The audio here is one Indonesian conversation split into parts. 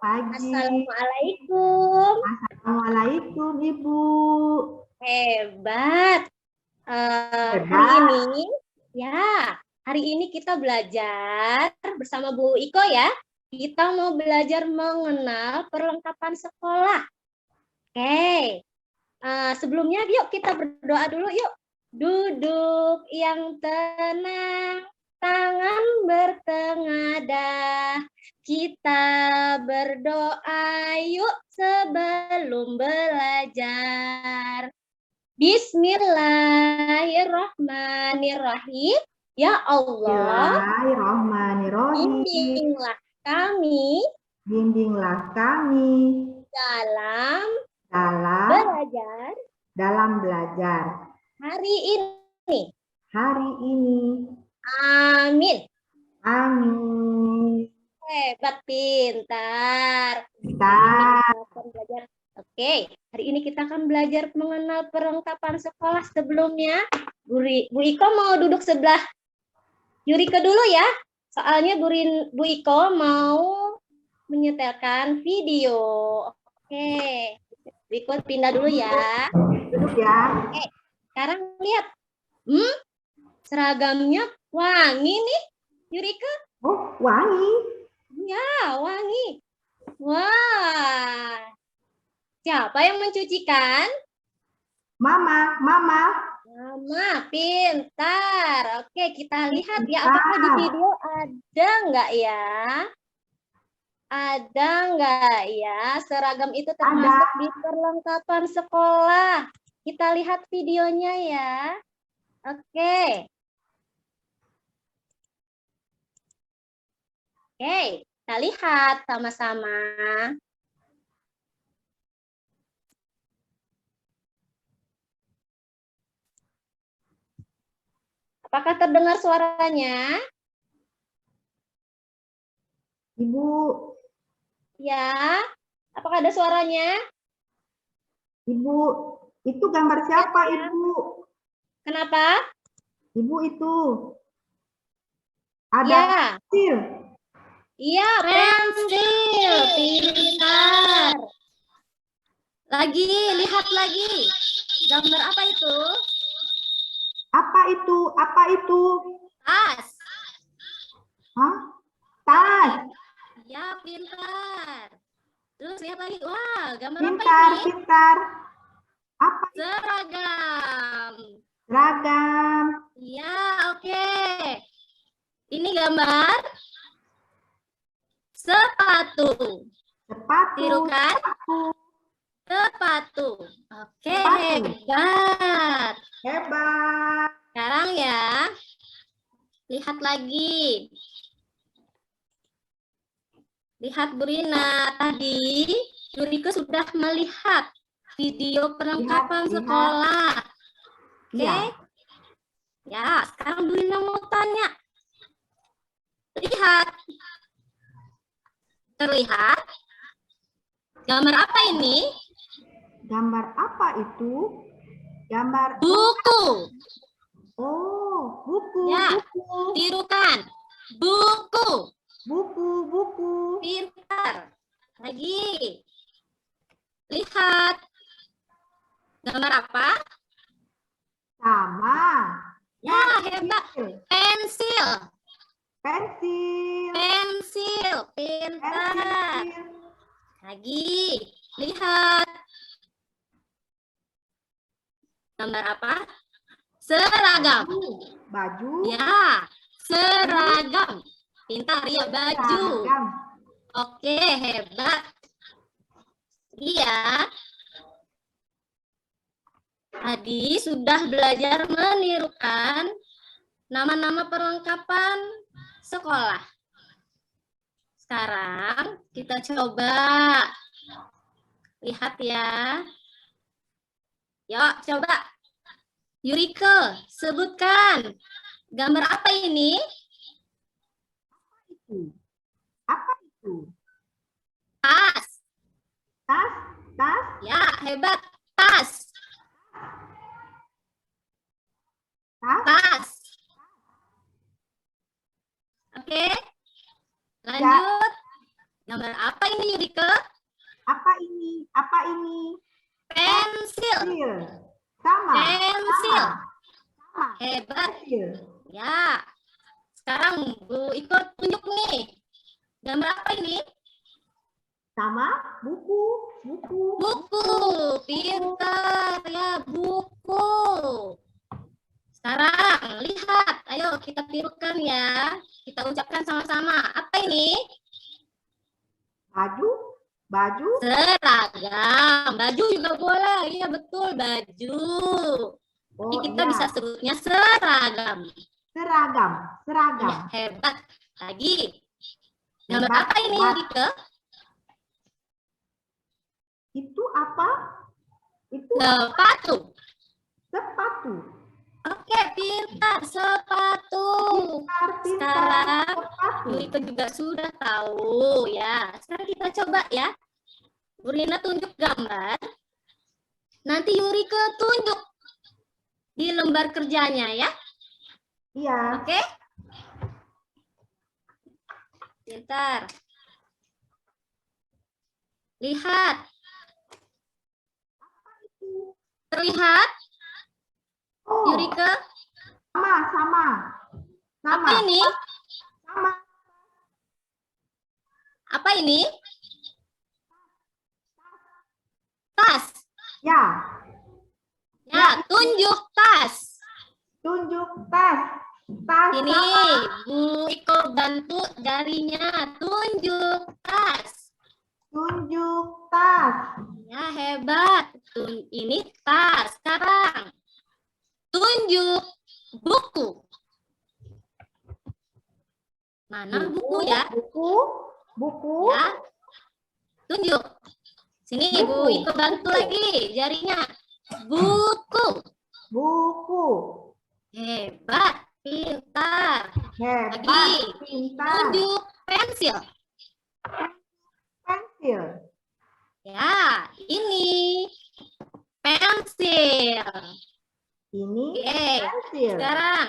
pagi. Assalamualaikum. Assalamualaikum, Ibu. Hebat. Hari ini kita belajar bersama Bu Iko ya. Kita mau belajar mengenal perlengkapan sekolah. Oke. Sebelumnya yuk kita berdoa dulu yuk. Duduk yang tenang, tangan bertengadah. Kita berdoa yuk sebelum belajar. Bismillahirrahmanirrahim. Ya Allah, Bismillahirrahmanirrahim. bimbinglah kami dalam belajar hari ini. Amin. Amin. Hebat, pintar. Pintar. Oke, hari ini kita akan belajar mengenal perlengkapan sekolah. Sebelumnya, Bu Iko mau duduk sebelah Yurika dulu ya. Soalnya Bu Iko mau menyetelkan video. Oke, Bu Iko pindah dulu ya. Duduk ya. Oke, sekarang lihat. Seragamnya wangi nih, Yurika. Oh, wangi. Ya, wangi. Wah. Siapa yang mencucikan? Mama. Mama, pintar. Oke, kita lihat ya apakah di video ada nggak ya? Ada nggak ya? Seragam itu termasuk di perlengkapan sekolah. Kita lihat videonya ya. Oke. Oke, kita lihat sama-sama. Apakah terdengar suaranya? Ibu. Ya. Apakah ada suaranya? Ibu, itu gambar siapa, ya. Ibu? Kenapa? Ibu itu. Ada ya. pensil. Iya, pensil. Pintar. Lagi, lihat lagi. Gambar apa itu? Apa itu? Tas. Hah? Tas. Ya, pintar. Terus lihat lagi. Wah, gambar Pintar, apa ini? pintar. Apa? Seragam. Ya, oke. Ini gambar sepatu. Tirukan. Sepatu. Oke, hebat. Sekarang ya, lihat lagi. Lihat Bu Rina, tadi Yurika sudah melihat video perlengkapan sekolah. Oke? Ya, sekarang Bu Rina mau tanya. Lihat. Terlihat? Gambar apa ini? Gambar apa itu? Gambar buku. Oh, buku. Ya, buku. tirukan. Buku. Buku. Pintar. Lagi. Lihat. Gambar apa? Sama. Ya, hebat. Pensil. Pintar. Lagi. Lihat. Gambar apa? Seragam. Baju. Ya, seragam. Pintar ya, baju. Oke, hebat. Iya. Tadi sudah belajar menirukan nama-nama perlengkapan sekolah. Sekarang kita coba lihat ya. Yuk, coba. Yurika, sebutkan. Gambar apa ini? Apa itu? Tas. Ya, hebat. Tas. Oke. Lanjut. Gambar apa ini, Yurika? Yurika? Apa ini? Apa ini? Pensil. Pensil. Sama. Pensil. Sama. Hebat. Pensil. Ya. Sekarang Bu Iko tunjuk nih. Gambar apa ini? Sama. Buku. Buku. Buku. Pintar ya, buku. Sekarang lihat. Ayo kita tirukan ya. Kita ucapkan sama-sama. Apa ini? Baju. Baju. Seragam. Baju juga boleh. Iya betul, baju. Ini Oh, kita iya. bisa sebutnya seragam. Seragam. Seragam. Ya, hebat. Lagi. Gambar Hebat, apa ini, hebat. Yurika? Itu apa? Itu Sepatu. sepatu. Oke, pintar. Sepatu. Pintar, pintar. Sekarang Sepatu. Yurika juga sudah tahu ya. Sekarang kita coba ya. Bu Rina tunjuk gambar. Nanti Yurika tunjuk di lembar kerjanya ya. Iya. Oke? Pintar. Lihat. Terlihat Oh, Yurika? sama, sama. Sama. Apa ini? Sama. Apa ini? Tas. Ya. Ya, tunjuk tas. Tunjuk tas. Tas. Ini sama. Bu Iko bantu jarinya. Tunjuk tas. Tunjuk tas. Ya, hebat. Ini tas. Sekarang tunjuk buku. Mana buku ya? Buku. Buku. Ya. Tunjuk. Sini Bu Buku. Iko bantu lagi jarinya. Buku. Buku. Hebat. Pintar. Hebat. Lagi. Pintar. Tunjuk pensil. Pensil. Ya, ini pensil. Ini Oke, pensil. sekarang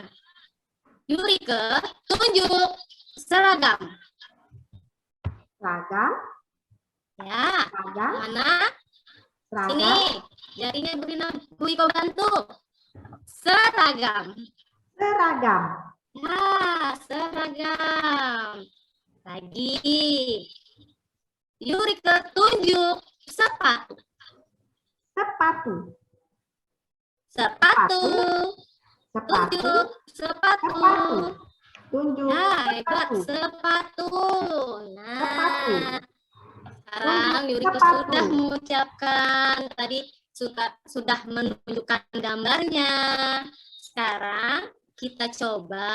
Yurika tunjuk seragam. Seragam. Ya, Seragam. mana? Seragam. Sini, jarinya Bu Iko bantu. Seragam. Seragam. Ya, seragam. Lagi. Yurika tunjuk sepatu. Sepatu. Sepatu. Sepatu. Tunjuk sepatu. Sepatu. Tunjuk Ya, hebat. sepatu. Sepatu. Sepatu. Nah, sekarang Yurika Sepatu. sudah mengucapkan, tadi sudah menunjukkan gambarnya. Sekarang kita coba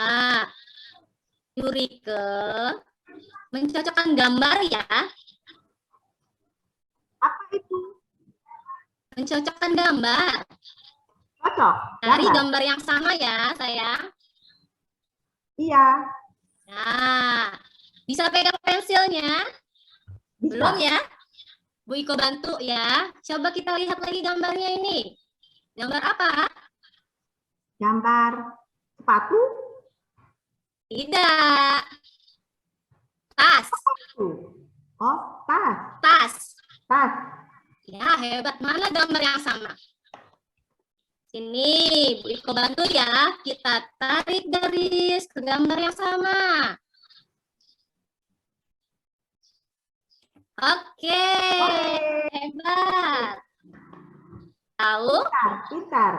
Yurika mencocokkan gambar ya. Apa itu? Mencocokkan gambar. Cocok. Cari Gambar. gambar yang sama ya, sayang. Iya. Nah, bisa pegang pensilnya? Bisa. Belum ya? Bu Iko bantu ya. Coba kita lihat lagi gambarnya ini. Gambar apa? Gambar sepatu. Tidak. Tas. Tuh. Oh, tas. Tas. Tas. Ya, hebat. Mana gambar yang sama? Sini, Bu Iko bantu ya. Kita tarik garis ke gambar yang sama. Oke, hebat. Tahu? Pintar. Pintar.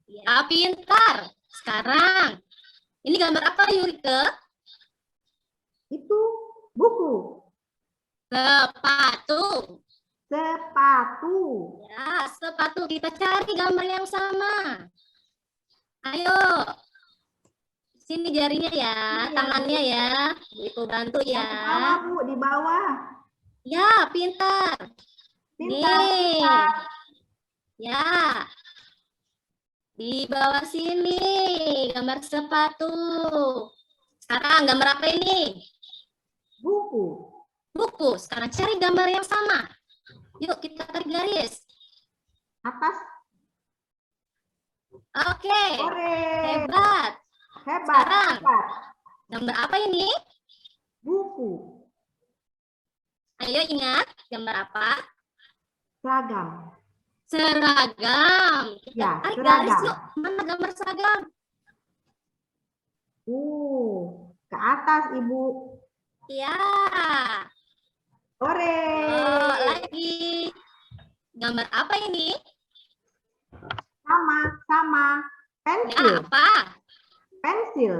Ya, pintar. Sekarang, ini gambar apa, Yurika? Itu buku. Sepatu. Sepatu. Ya, sepatu. Kita cari gambar yang sama. Ayo. Sini jarinya ya, tangannya ya. Bu Iko bantu Di ya. bawah, Bu. Di bawah. Ya, pintar. Pintar. Nih. Pintar. Ya. Di bawah sini gambar sepatu. Sekarang gambar apa ini? Buku. Buku. Sekarang cari gambar yang sama. Yuk kita tarik garis. Atas. Oke. Sore. Hebat. Hebat. Sekarang. Hebat. Gambar apa ini? Buku. Ayo ingat, gambar apa? Seragam. Seragam. Kita Ya, tarik garis seragam. yuk. Mana gambar seragam? Ke atas Ibu. Ya. Ore. Oh, lagi. Gambar apa ini? Sama. Ya, Pensil. apa? Pensil.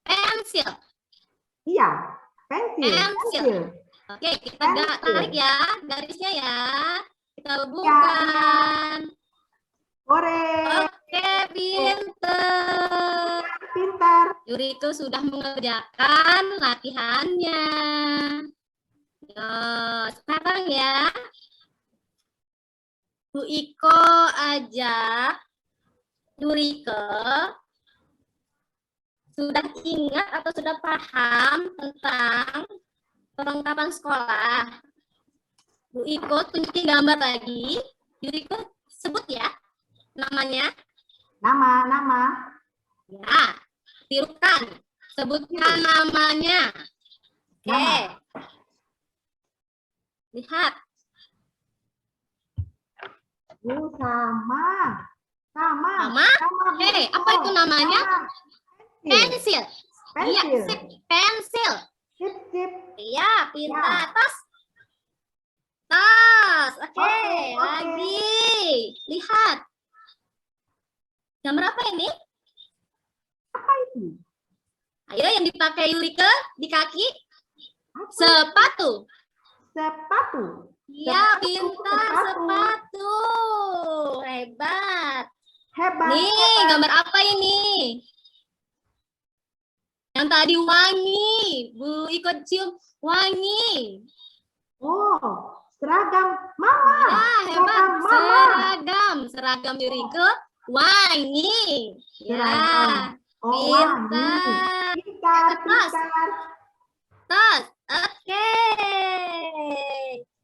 Pensil. Iya, pensil. Pensil. Oke, kita Pensil. tarik ya garisnya ya. Kita Iya. hubungkan. Ore. Oke, pinter. Pintar. Yuriko sudah mengerjakan latihannya. Yo, sekarang ya, Bu Iko ajak Yuriko sudah ingat atau sudah paham tentang perlengkapan sekolah. Bu Iko tunjukin gambar lagi. Yuriko sebut ya namanya. Nama. Ya, tirukan. Sebutkan namanya. Oke. Nama. Lihat. Sama. Sama? Oke, apa itu namanya? Pensil. Iya, sip. Pensil. Sip. Iya, pintar. Ya. Tas. Tas. Oke, Oke. lagi. Lihat. Gambar apa ini? Apa itu? Ayo yang dipakai Yurika di kaki. Apa? Sepatu. Sepatu. Iya, Sepatu, pintar. sepatu. Sepatu. Hebat. Hebat. Nih, hebat. gambar apa ini? Yang tadi wangi. Bu ikut cium wangi. Oh, seragam Mama. Ya, hebat. Seragam Mama. Seragam Yuriko wangi. Ya, Seragam. Oh, pintar. Pintar. Tas. Tas. Oke.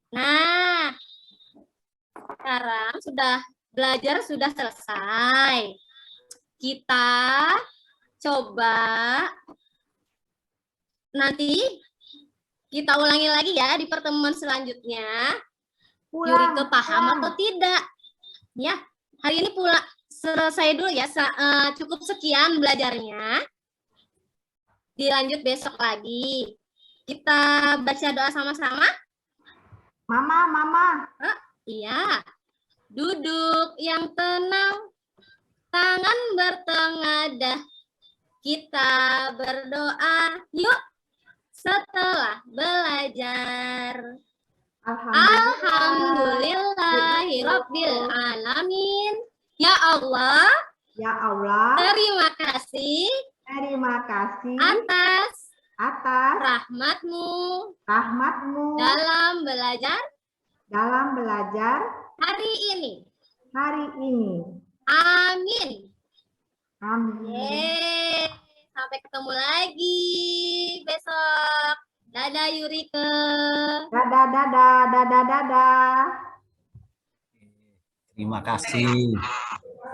Nah, sekarang belajar sudah selesai. Kita coba nanti kita ulangi lagi ya di pertemuan selanjutnya. Yuriko paham atau tidak? Ya, hari ini selesai dulu ya. Cukup sekian belajarnya. Dilanjut besok lagi. Kita baca doa sama-sama. Mama. Iya. Duduk yang tenang, tangan bertengadah. Kita berdoa yuk setelah belajar. Alhamdulillahirabbil alamin. Ya Allah. Ya Allah. Terima kasih atas rahmatmu dalam belajar hari ini. Amin. Yeay. Sampai ketemu lagi besok. Dadah Yurika. Dadah. Terima kasih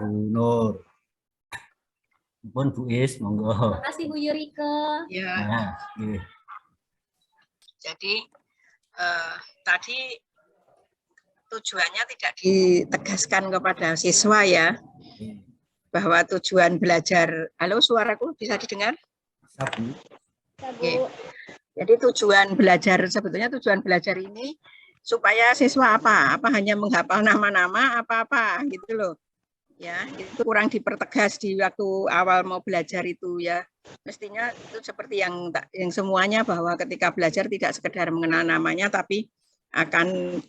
Bu Nur. Pun Bu Is, monggo. Terima kasih Bu Yurika. Ya, Nah, iya. jadi tadi tujuannya tidak ditegaskan kepada siswa ya, bahwa tujuan belajar. Halo, suaraku bisa didengar? Sabu. Oke. Jadi tujuan belajar ini supaya siswa apa hanya menghafal nama-nama apa gitu loh. Ya, itu kurang dipertegas di waktu awal mau belajar itu ya. Mestinya itu seperti yang semuanya, bahwa ketika belajar tidak sekedar mengenal namanya, tapi akan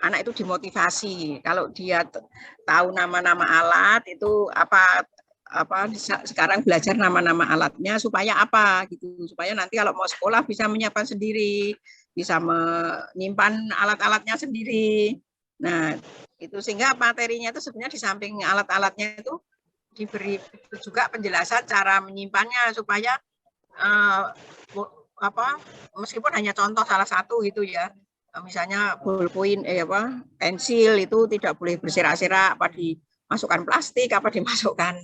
anak itu dimotivasi. Kalau dia tahu nama-nama alat itu apa sekarang belajar nama-nama alatnya supaya apa gitu, supaya nanti kalau mau sekolah bisa menyiapkan sendiri, bisa menyimpan alat-alatnya sendiri. Nah, itu sehingga materinya itu sebenarnya di samping alat-alatnya itu diberi juga penjelasan cara menyimpannya supaya meskipun hanya contoh salah satu gitu ya, misalnya ballpoint pensil itu tidak boleh berserak-serak, apa dimasukkan plastik, apa dimasukkan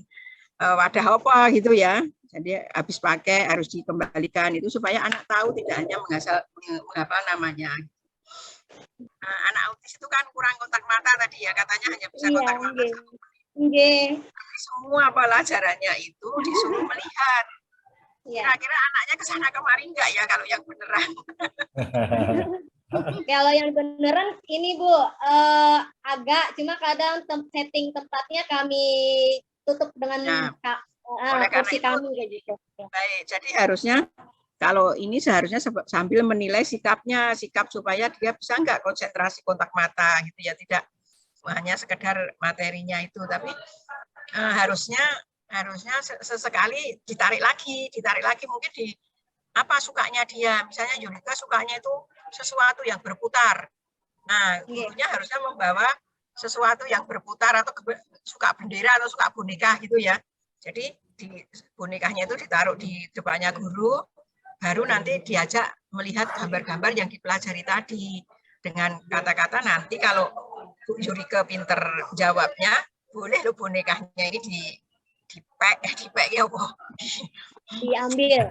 wadah apa gitu ya, jadi habis pakai harus dikembalikan, itu supaya anak tahu tidak hanya menghafal namanya. Nah, anak autis itu kan kurang kontak mata tadi ya, katanya hanya bisa Iya, kontak mata. nggih. Nggih. Tapi semua pelajarannya itu disuruh melihat. Iya. Kira-kira anaknya ke sana kemari enggak ya kalau yang beneran? Kalau yang beneran ini Bu, agak cuma kadang setting tempatnya kami tutup dengan Nah, oleh karena kursi itu, kami kayak gitu. baik, jadi harusnya kalau ini seharusnya sambil menilai sikapnya, sikap supaya dia bisa enggak konsentrasi kontak mata gitu ya, tidak hanya sekedar materinya itu, tapi harusnya sesekali ditarik lagi mungkin di apa sukanya dia, misalnya Yulika sukanya itu sesuatu yang berputar. Nah, gurunya harusnya membawa sesuatu yang berputar atau suka bendera atau suka boneka gitu ya. Jadi di bonekanya itu ditaruh di depannya guru, baru nanti diajak melihat gambar-gambar yang dipelajari tadi. Dengan kata-kata nanti kalau Bu Yurika pinter jawabnya, boleh lo bonekanya ini dipek ya apa? Diambil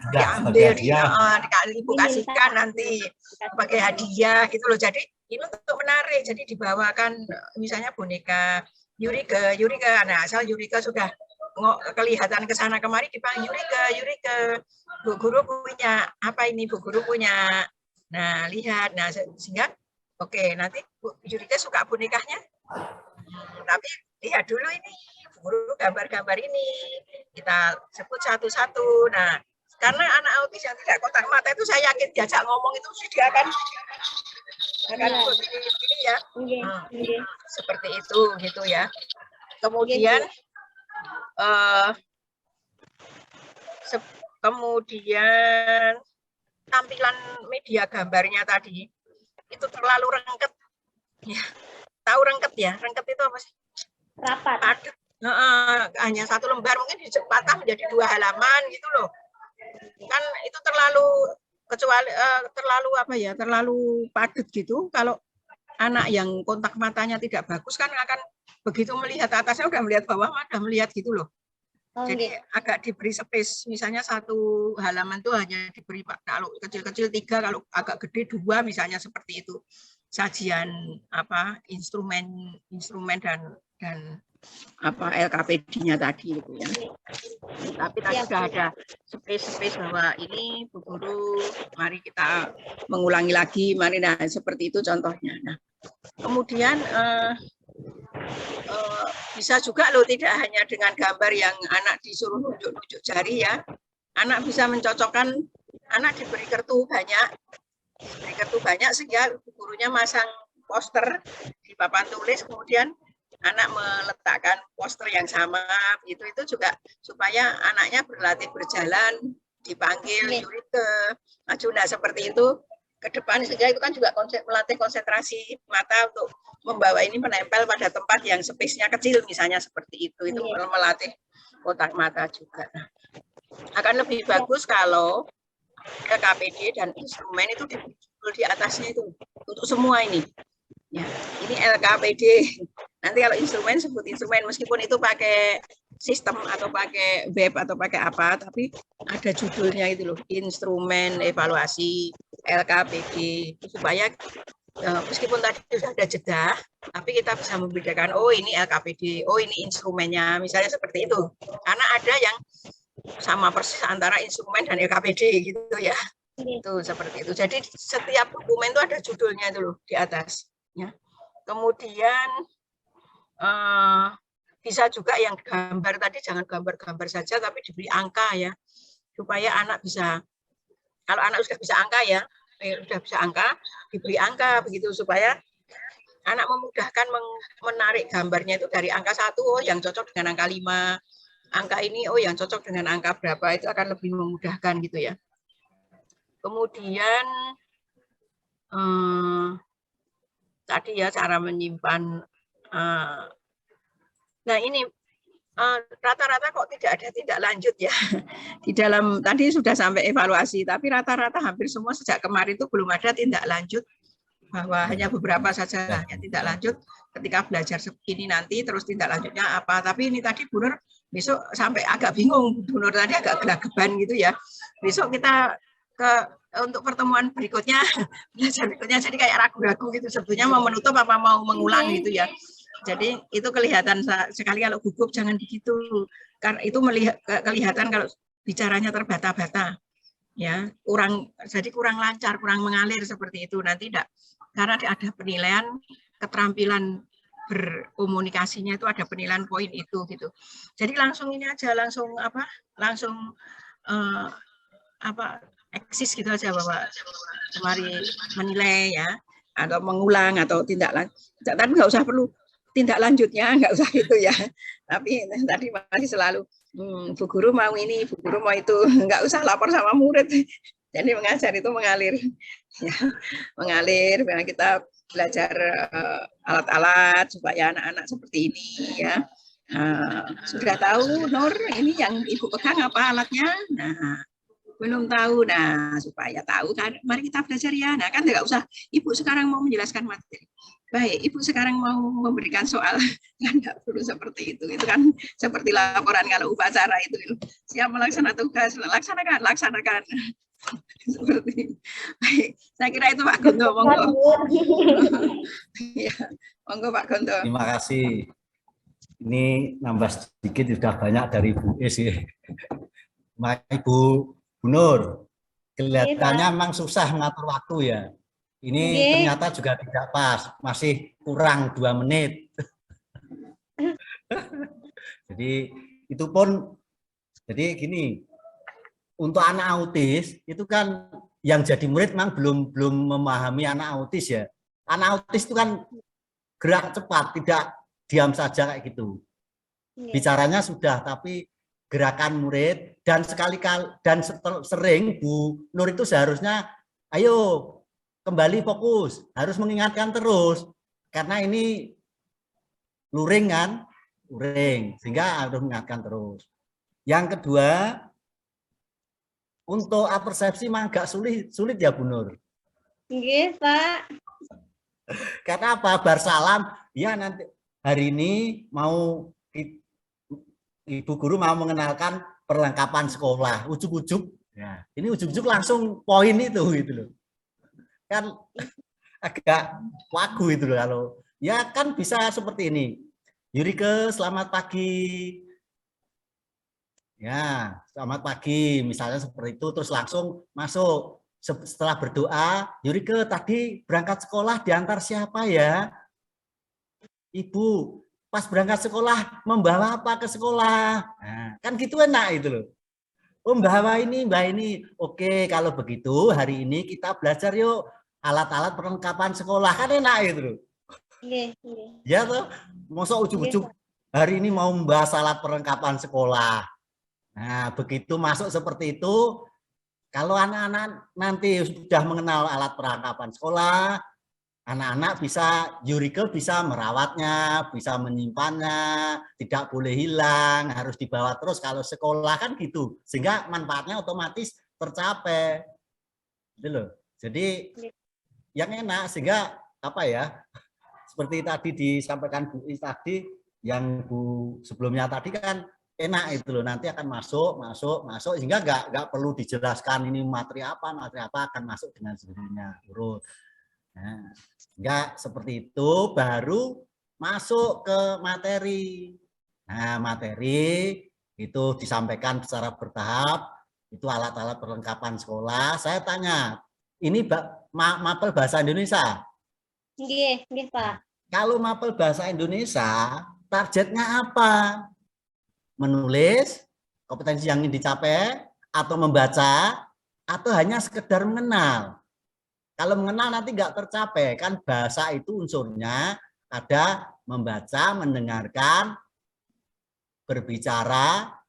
ibu kasihkan nanti sebagai hadiah gitu loh. Jadi ini untuk menarik, jadi dibawakan misalnya boneka Yurika. Nah, asal Yurika sudah kelihatan ke sana kemari dipanggil Yurika, Bu Guru punya apa ini, Bu Guru punya. Nah, lihat, nah sehingga oke, nanti Bu Yurika suka bonekanya, tapi lihat dulu ini guru gambar-gambar ini, kita sebut satu-satu. Nah, karena anak autis yang tidak kontak mata itu saya yakin diajak ngomong itu dia akan begini ya. Seperti itu gitu ya. Kemudian tampilan media gambarnya tadi itu terlalu rengket. Ya. Tahu rengket ya? Rengket itu apa sih? Rapat. Padat. Hanya satu lembar mungkin dipatah menjadi 2 halaman gitu loh. Kan itu terlalu padat gitu. Kalau anak yang kontak matanya tidak bagus kan akan begitu melihat atasnya udah melihat bawah, udah melihat gitu loh. Jadi agak diberi space, misalnya 1 halaman tuh hanya diberi, kalau kecil-kecil 3, kalau agak gede 2 misalnya, seperti itu. Sajian apa instrumen dan apa LKPD-nya tadi itu ya. Tapi tadi sudah ada space bahwa ini Bu Guru, mari kita mengulangi lagi, mari, nah seperti itu contohnya. Nah, kemudian bisa juga loh, tidak hanya dengan gambar yang anak disuruh nunjuk-nunjuk jari ya. Anak bisa mencocokkan, anak diberi kartu banyak sehingga gurunya masang poster di papan tulis, kemudian anak meletakkan poster yang sama, itu juga supaya anaknya berlatih berjalan, dipanggil Yurika, maju, nah seperti itu ke depan, sehingga itu kan juga melatih konsentrasi mata untuk membawa ini menempel pada tempat yang space-nya kecil misalnya, seperti itu melatih kontak mata juga. Nah, akan lebih bagus kalau KPD dan instrumen itu di atasnya itu untuk semua ini. Ya, ini LKPD. Nanti kalau instrumen sebut instrumen, meskipun itu pakai sistem atau pakai web atau pakai apa, tapi ada judulnya itu loh, instrumen evaluasi LKPD, supaya meskipun tadi sudah ada jeda, tapi kita bisa membedakan, oh ini LKPD, oh ini instrumennya, misalnya seperti itu. Karena ada yang sama persis antara instrumen dan LKPD gitu ya. Itu seperti itu. Jadi setiap dokumen itu ada judulnya itu loh di atas. Ya. Kemudian bisa juga yang gambar tadi, jangan gambar-gambar saja, tapi diberi angka ya, supaya anak bisa, kalau anak sudah bisa angka ya, diberi angka begitu, supaya anak memudahkan menarik gambarnya itu dari angka 1, oh yang cocok dengan angka 5, angka ini oh yang cocok dengan angka berapa, itu akan lebih memudahkan gitu ya. Kemudian tadi ya cara menyimpan. Nah ini rata-rata kok tidak ada tindak lanjut ya. Di dalam tadi sudah sampai evaluasi, tapi rata-rata hampir semua sejak kemarin itu belum ada tindak lanjut, bahwa hanya beberapa saja yang tindak lanjut ketika belajar segini nanti, terus tindak lanjutnya apa. Tapi ini tadi Bu Nur besok sampai agak bingung, Bu Nur tadi agak gelagaban gitu ya. Besok kita ke untuk pertemuan berikutnya, belajar berikutnya, jadi kayak ragu-ragu gitu, sebetulnya mau menutup apa mau mengulang gitu ya. Jadi itu kelihatan sekali kalau gugup, jangan begitu. Karena itu kelihatan kalau bicaranya terbata-bata. Ya, jadi kurang lancar, kurang mengalir seperti itu. Nanti tidak, karena ada penilaian keterampilan berkomunikasinya itu, ada penilaian poin itu gitu. Jadi langsung ini aja, langsung eksis gitu aja, bahwa mari menilai ya, atau mengulang atau tindak lanjut. Tapi nggak usah perlu tindak lanjutnya, nggak usah itu ya. Tapi tadi masih selalu Bu guru mau ini, Bu guru mau itu, nggak usah lapor sama murid. Jadi mengajar itu mengalir, ya, mengalir. Kita belajar alat-alat supaya anak-anak seperti ini ya. Sudah tahu Nur, ini yang Ibu pegang apa alatnya? Nah, belum tahu. Nah, supaya tahu kan, mari kita belajar ya. Nah, kan nggak usah Ibu sekarang mau menjelaskan materi. Baik, Ibu sekarang mau memberikan soal, kan nggak perlu seperti itu. Itu kan seperti laporan kalau upacara itu. Siap melaksanakan tugas, laksanakan. Seperti. Baik, saya kira itu Pak Gonto, monggo. Ya, monggo Pak Gonto. Terima kasih. Ini nambah sedikit sudah banyak dari Bu Es ya. Ibu Nur, kelihatannya memang susah mengatur waktu ya. Ini ternyata juga tidak pas, masih kurang 2 menit. Jadi itu pun, jadi gini, untuk anak autis itu kan yang jadi murid memang belum memahami anak autis ya. Anak autis itu kan gerak cepat, tidak diam saja kayak gitu. Bicaranya sudah, tapi gerakan murid dan sering Bu Nur itu seharusnya ayo kembali fokus, harus mengingatkan terus karena ini luring kan, luring, sehingga harus mengingatkan terus. Yang kedua, untuk persepsi memang agak sulit ya Bu Nur. Iya Pak. Karena apa? Bar salam, ya nanti hari ini mau Ibu guru mau mengenalkan perlengkapan sekolah, ujuk-ujuk. Ya, ini ujuk-ujuk langsung poin itu gitu loh. Kan agak wagu itu loh kalau ya kan bisa seperti ini. Yurike, selamat pagi. Ya, selamat pagi misalnya seperti itu, terus langsung masuk. Setelah berdoa, Yurike tadi berangkat sekolah diantar siapa ya? Ibu. Pas berangkat sekolah membawa apa ke sekolah? Nah, kan gitu enak itu loh. Oh, membawa ini, Mbak ini. Oke, kalau begitu hari ini kita belajar yuk alat-alat perlengkapan sekolah, kan enak gitu loh. Iya. Ya tuh, masa ujuk-ujuk hari ini mau membahas alat perlengkapan sekolah. Nah, begitu masuk seperti itu, kalau anak-anak nanti sudah mengenal alat perlengkapan sekolah, anak-anak bisa, Yurike bisa merawatnya, bisa menyimpannya, tidak boleh hilang, harus dibawa terus kalau sekolah kan gitu, sehingga manfaatnya otomatis tercapai. Gitu loh. Jadi yang enak, sehingga apa ya, seperti tadi disampaikan Bu Is tadi, yang Bu sebelumnya tadi kan enak itu loh, nanti akan masuk, sehingga nggak perlu dijelaskan ini materi apa akan masuk dengan sendirinya, urut. Nah, enggak seperti itu baru masuk ke materi. Nah, materi itu disampaikan secara bertahap, itu alat-alat perlengkapan sekolah. Saya tanya, ini mapel bahasa Indonesia? Nggih, Pak. Kalau mapel bahasa Indonesia, targetnya apa? Menulis, kompetensi yang ingin dicapai, atau membaca, atau hanya sekedar mengenal? Kalau mengenal nanti nggak tercapai, kan bahasa itu unsurnya ada membaca, mendengarkan, berbicara,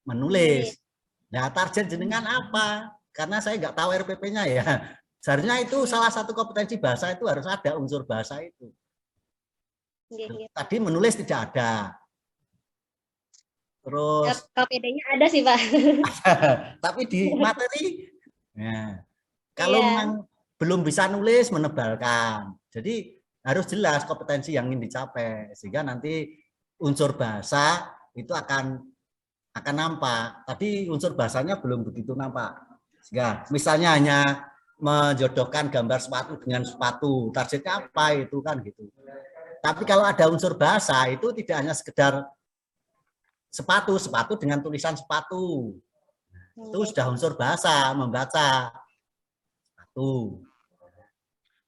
menulis. Nah, target jenengan apa? Karena saya nggak tahu RPP-nya ya. Seharusnya itu salah satu kompetensi bahasa itu harus ada unsur bahasa itu. Tadi menulis tidak ada. Terus KPD-nya ada sih Pak. tapi di materi, ya, kalau memang belum bisa nulis, menebalkan. Jadi harus jelas kompetensi yang ingin dicapai, sehingga nanti unsur bahasa itu akan nampak. Tadi unsur bahasanya belum begitu nampak. Ya, misalnya hanya menjodohkan gambar sepatu dengan sepatu, targetnya apa itu kan gitu. Tapi kalau ada unsur bahasa itu tidak hanya sekedar sepatu dengan tulisan sepatu. Itu sudah unsur bahasa, membaca sepatu.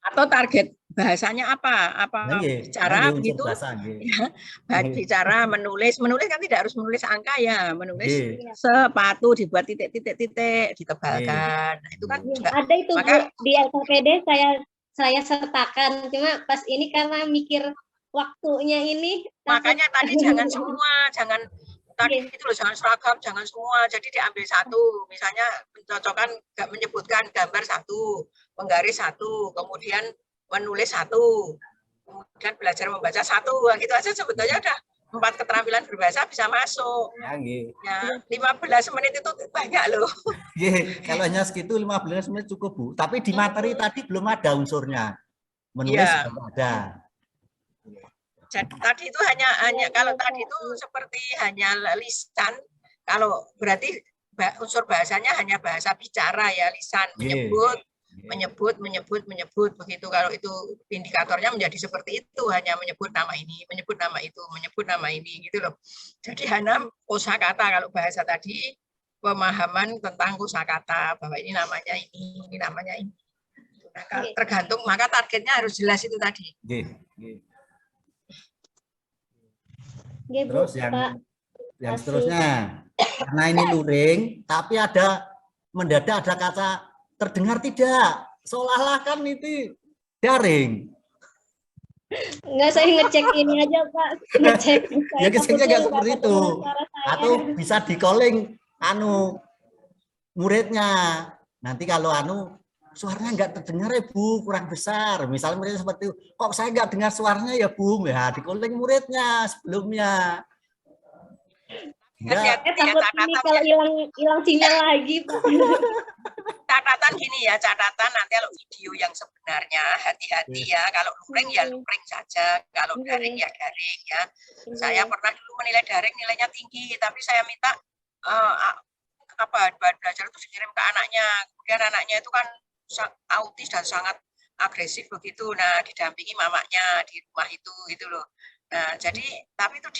Atau target bahasanya apa bicara unsur gitu bahasa, ya, bicara menulis kan tidak harus menulis angka ya, menulis Nggih. sepatu dibuat titik ditebalkan. Nah, itu kan juga Ada itu Bu, maka di LKPD saya sertakan, cuma pas ini karena mikir waktunya ini makanya tadi jangan tadi itu loh, jangan seragam, jangan semua, jadi diambil satu, misalnya mencocokkan, nggak menyebutkan gambar satu, penggaris satu, kemudian menulis satu, kemudian belajar membaca satu, gitu aja sebetulnya udah 4 keterampilan berbahasa bisa masuk. Ya, 15 menit itu banyak loh. Kalau hanya segitu 15 menit cukup Bu. Tapi di materi tadi belum ada unsurnya. Menulis belum ada. Jadi tadi itu hanya kalau tadi itu seperti hanya lisan, kalau berarti unsur bahasanya hanya bahasa bicara ya, lisan, menyebut begitu. Kalau itu indikatornya menjadi seperti itu, hanya menyebut nama ini, menyebut nama itu, menyebut nama ini gitu loh. Jadi hanya kosakata, kalau bahasa tadi pemahaman tentang kosakata, bahwa ini namanya ini namanya ini. Nah, tergantung, maka targetnya harus jelas itu tadi. Terus yang seterusnya, karena ini luring, tapi mendadak ada kata terdengar tidak, seolah-olah kan itu daring. Enggak, saya ngecek ini aja Pak, ngecek. Ya ngeceknya nggak seperti itu. Atau bisa di calling muridnya. Nanti kalau suaranya nggak terdengar ya Bu, kurang besar. Misalnya muridnya seperti itu, kok saya nggak dengar suaranya ya Bu, ya di calling muridnya sebelumnya. Takut ini kalau hilang sinyal lagi Pak. Catatan gini ya, catatan nanti kalau video yang sebenarnya hati-hati ya, kalau luring ya luring saja, kalau daring ya daring ya. Saya pernah dulu menilai daring nilainya tinggi, tapi saya minta bahan belajar itu dikirim ke anaknya, kemudian anaknya itu kan autis dan sangat agresif begitu, nah didampingi mamanya di rumah itu gitu loh. Nah jadi tapi itu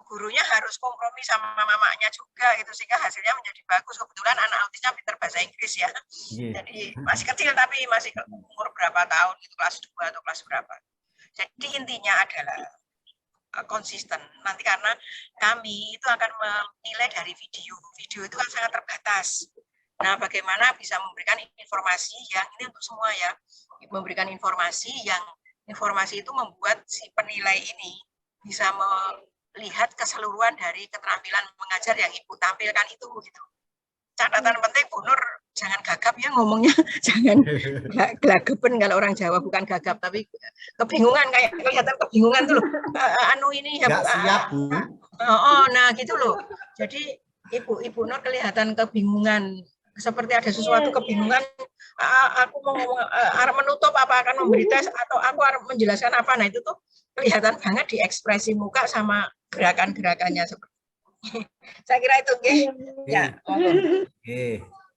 gurunya harus kompromi sama mamanya juga itu sehingga hasilnya menjadi bagus. Kebetulan anak autisnya pintar bahasa Inggris ya. Jadi masih kecil tapi masih umur berapa tahun gitu, kelas 2 atau kelas berapa. Jadi intinya adalah konsisten. Nanti karena kami itu akan menilai dari video. Video itu kan sangat terbatas. Nah, bagaimana bisa memberikan informasi yang ini untuk semua ya. Memberikan informasi itu membuat si penilai ini bisa melihat keseluruhan dari keterampilan mengajar yang Ibu tampilkan itu gitu. Catatan penting Bu Nur, jangan gagap ya ngomongnya, jangan gelagapan kalau orang Jawa, bukan gagap tapi kebingungan, kayak kelihatan kebingungan tuh loh. Ini ya Bu. Siap Bu. Nah gitu loh. Jadi Ibu Nur kelihatan kebingungan, seperti ada sesuatu kebingungan. Aku mau menutup apa, akan memberi tes atau aku harus menjelaskan apa. Nah itu tuh kelihatan banget di ekspresi muka sama gerakan-gerakannya seperti saya kira itu ya.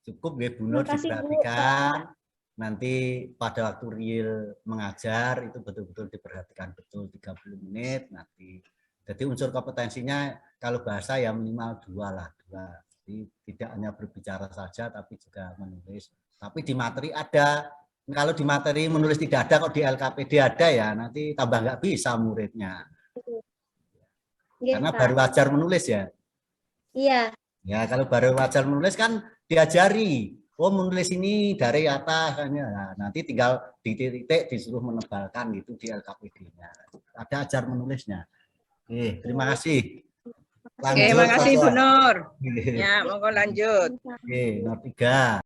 Cukup ya Bu Nur diperhatikan. Nanti pada waktu real mengajar itu betul-betul diperhatikan betul 30 menit nanti. Jadi unsur kompetensinya kalau bahasa ya minimal 2 lah. Jadi tidak hanya berbicara saja tapi juga menulis. Tapi di materi ada. Kalau di materi menulis tidak ada, kok di LKPD ada ya, nanti tambah nggak bisa muridnya. Karena baru ajar menulis ya. Iya. Ya kalau baru ajar menulis kan diajari. Oh menulis ini dari atas. Nah, nanti tinggal di titik disuruh menebalkan gitu di LKPD-nya. Ada ajar menulisnya. Terima kasih. Lanjut, terima kasih Bu Nur. Ya, monggo lanjut. Nomor 3.